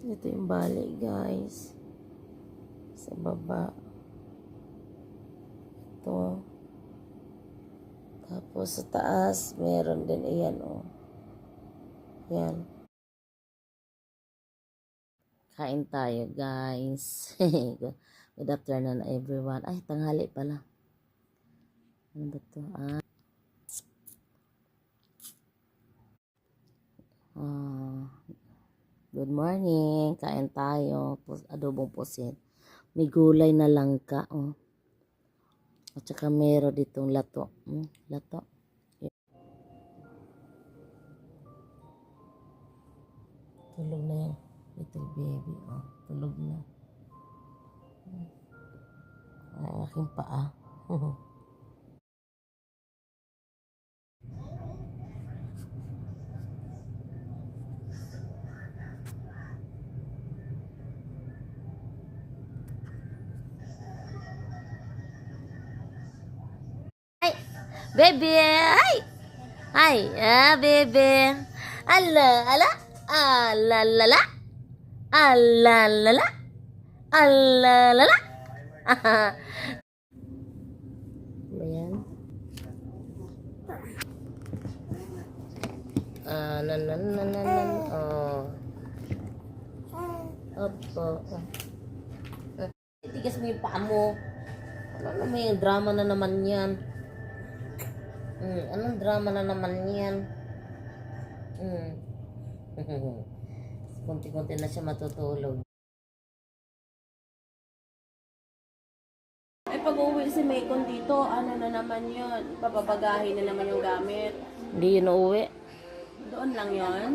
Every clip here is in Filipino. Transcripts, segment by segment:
Ito yung bali, guys. Sa baba. Ito. Tapos sa taas, meron din. Ayan, oh. Ayan. Kain tayo, guys. Good afternoon, everyone. Ay, tanghali pala. Ano ba ito? Good morning. Kain tayo. Adobong pusit. May gulay na langka, oh. At saka meron ditong lato. Lato. Tulog na yung little baby. Oh, tulog na. Ay, aking paa. Ay, baby! Ay! Ay, baby! Ala, ala! Alalala! Alalala! Alalala! Ayan. Nanananan. Oh. Opo. Tigas mo yung paa mo. Ano naman yung drama na naman yan? Anong drama na naman yan? Kunti-kunti na siya matutulog. Ay, pag-uwi si Macon dito, ano na naman yun? Papabagahin na naman yung gamit. Hindi yun uuwi. Doon lang yun?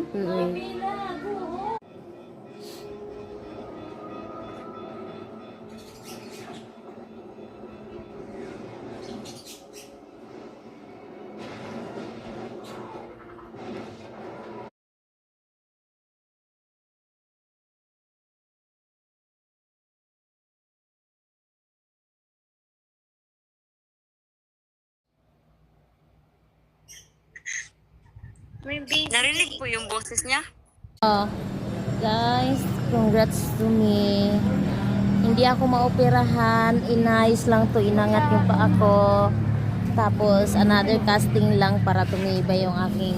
Narinig po yung boses niya. Guys, congrats to me. Hindi ako maoperahan. Inayos lang to. Inangat yung paa ko. Tapos, another casting lang para tumibay yung aking